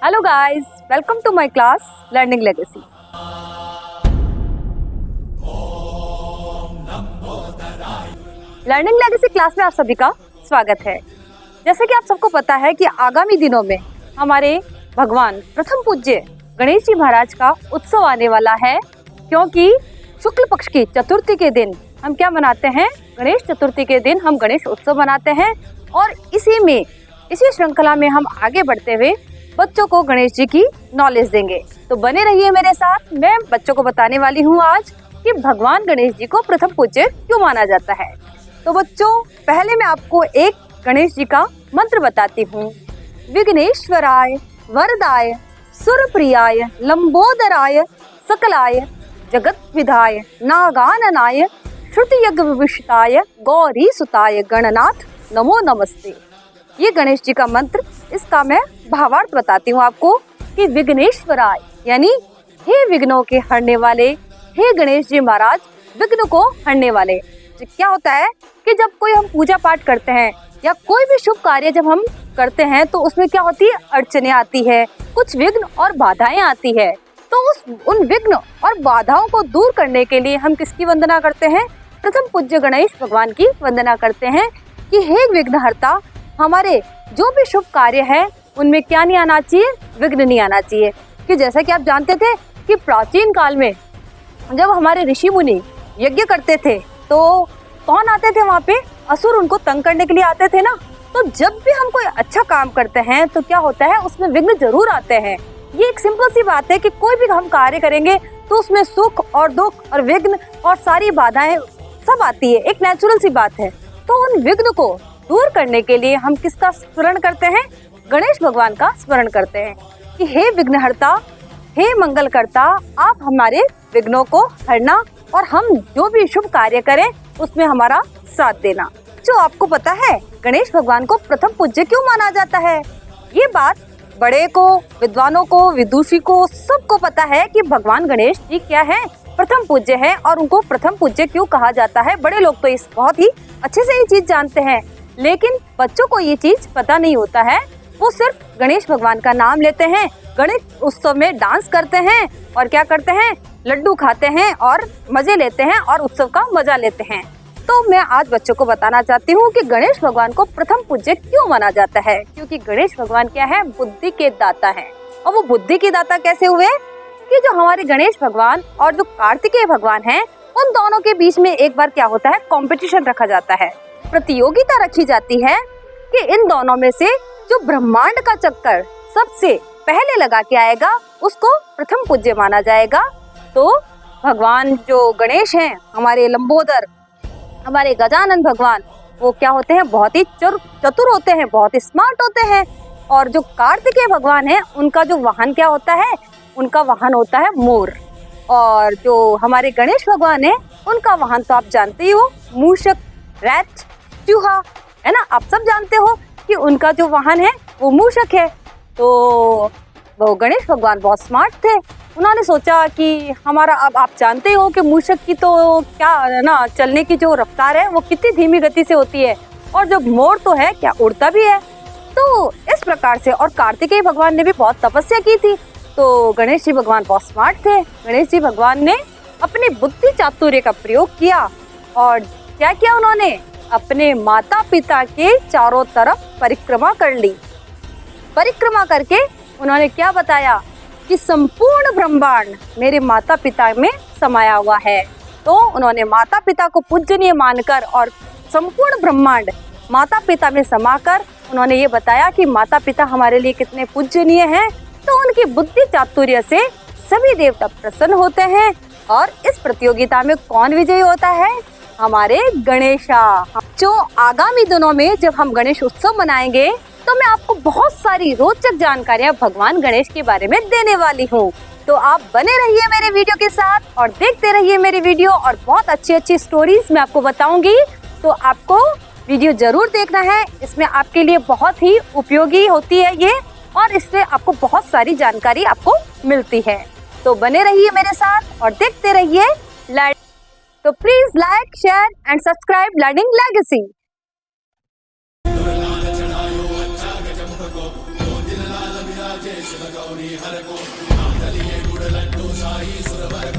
Hello guys, welcome to my class Learning Legacy. Learning legacy class में आप सभी का स्वागत है। जैसे कि आप सबको पता है कि आगामी दिनों में हमारे भगवान प्रथम पूज्य गणेश जी महाराज का उत्सव आने वाला है, क्योंकि शुक्ल पक्ष की चतुर्थी के दिन हम क्या मनाते हैं? गणेश चतुर्थी के दिन हम गणेश उत्सव मनाते हैं और इसी श्रृंखला में हम आगे बढ़ते हुए बच्चों को गणेश जी की नॉलेज देंगे। तो बने रहिए मेरे साथ। मैं बच्चों को बताने वाली हूँ आज कि भगवान गणेश जी को प्रथम पूज्य क्यों माना जाता है। तो बच्चों, पहले मैं आपको एक गणेश जी का मंत्र बताती हूँ। विघ्नेश्वराय वरदाय सुरप्रियाय लंबोदराय सकलाय जगत विधाय नागाननाय श्रुति यज्ञ विविष्टाय गौरी सुताय गणनाथ नमो नमस्ते। ये गणेश जी का मंत्र, इसका मैं भावार्थ बताती हूँ आपको कि विघ्नेश्वराय यानी हे विघ्नों के हरने वाले, हे गणेश जी महाराज विघ्न को हरने वाले। क्या होता है कि जब कोई हम पूजा पाठ करते हैं या कोई भी शुभ कार्य जब हम करते हैं तो उसमें क्या होती है? अड़चने आती है, कुछ विघ्न और बाधाएं आती है। तो उन विघ्न और बाधाओं को दूर करने के लिए हम किसकी वंदना करते हैं? प्रथम पूज्य गणेश भगवान की वंदना करते हैं कि हे विघ्नहर्ता, हमारे जो भी शुभ कार्य है उनमें क्या नहीं आना चाहिए? विघ्न नहीं आना चाहिए। कि जैसा कि आप जानते थे कि प्राचीन काल में जब हमारे ऋषि मुनि यज्ञ करते थे तो कौन आते थे वहाँ पे? असुर उनको तंग करने के लिए आते थे ना। तो जब भी हम कोई अच्छा काम करते हैं तो क्या होता है? उसमें विघ्न जरूर आते हैं। ये एक सिंपल सी बात है कि कोई भी हम कार्य करेंगे तो उसमें सुख और दुख और विघ्न और सारी बाधाएं सब आती है, एक नेचुरल सी बात है। तो उन विघ्न को दूर करने के लिए हम किसका स्मरण करते हैं? गणेश भगवान का स्मरण करते हैं कि हे विघ्नहर्ता, हे मंगलकर्ता, आप हमारे विघ्नों को हरना और हम जो भी शुभ कार्य करें उसमें हमारा साथ देना। जो आपको पता है गणेश भगवान को प्रथम पूज्य क्यों माना जाता है? ये बात बड़े को, विद्वानों को, विदुषी को सबको पता है कि भगवान गणेश जी क्या है? प्रथम पूज्य है। और उनको प्रथम पूज्य क्यों कहा जाता है? बड़े लोग तो इस बहुत ही अच्छे से ये चीज जानते हैं, लेकिन बच्चों को ये चीज पता नहीं होता है। वो सिर्फ गणेश भगवान का नाम लेते हैं, गणेश उत्सव में डांस करते हैं और क्या करते हैं? लड्डू खाते हैं और मजे लेते हैं और उत्सव का मजा लेते हैं। तो मैं आज बच्चों को बताना चाहती हूँ कि गणेश भगवान को प्रथम पूज्य क्यों माना जाता है। क्योंकि गणेश भगवान क्या है? बुद्धि के दाता है। और वो बुद्धि के दाता कैसे हुए? कि जो हमारे गणेश भगवान और जो कार्तिकेय भगवान हैं, उन दोनों के बीच में एक बार क्या होता है? कंपटीशन रखा जाता है, प्रतियोगिता रखी जाती है कि इन दोनों में से जो ब्रह्मांड का चक्कर सबसे पहले लगा के आएगा उसको प्रथम पूज्य माना जाएगा। तो भगवान जो गणेश हैं, हमारे लंबोदर, हमारे गजानन भगवान, वो क्या होते हैं? बहुत ही चतुर होते हैं, बहुत ही स्मार्ट होते हैं। और जो कार्तिकेय भगवान है, उनका जो वाहन क्या होता है? उनका वाहन होता है मोर। और जो हमारे गणेश भगवान है, उनका वाहन तो आप जानते ही हो, मूषक, रैट, चूहा, है ना। आप सब जानते हो कि उनका जो वाहन है वो मूषक है। तो वो गणेश भगवान बहुत स्मार्ट थे। उन्होंने सोचा कि हमारा, अब आप जानते हो कि मूषक की तो क्या है ना, चलने की जो रफ्तार है वो कितनी धीमी गति से होती है, और जब मोर तो है क्या, उड़ता भी है। तो इस प्रकार से, और कार्तिकेय भगवान ने भी बहुत तपस्या की थी। तो गणेश जी भगवान बहुत स्मार्ट थे। गणेश जी भगवान ने अपनी बुद्धि चातुर्य का प्रयोग किया और क्या किया? उन्होंने अपने माता पिता के चारों तरफ परिक्रमा कर ली। परिक्रमा करके उन्होंने क्या बताया? कि संपूर्ण ब्रह्मांड मेरे माता पिता में समाया हुआ है। तो उन्होंने माता पिता को पूजनीय मानकर और संपूर्ण ब्रह्मांड माता पिता में समाकर उन्होंने ये बताया कि माता पिता हमारे लिए कितने पूजनीय हैं। तो उनकी बुद्धि चातुर्य से सभी देवता प्रसन्न होते हैं। और इस प्रतियोगिता में कौन विजयी होता है? हमारे गणेशा। जो आगामी दिनों में जब हम गणेश उत्सव मनाएंगे तो मैं आपको बहुत सारी रोचक जानकारियां भगवान गणेश के बारे में देने वाली हूँ। तो आप बने रहिए मेरे वीडियो के साथ और देखते रहिए मेरी वीडियो, और बहुत अच्छी अच्छी स्टोरीज मैं आपको बताऊंगी। तो आपको वीडियो जरूर देखना है, इसमें आपके लिए बहुत ही उपयोगी होती है ये, और इससे आपको बहुत सारी जानकारी आपको मिलती है। तो बने रहिए मेरे साथ और देखते रहिए। तो please like, share and subscribe learning legacy. Shiv Gauri हर को नाम दलिए गुड़ लड्डू शाही सुरवर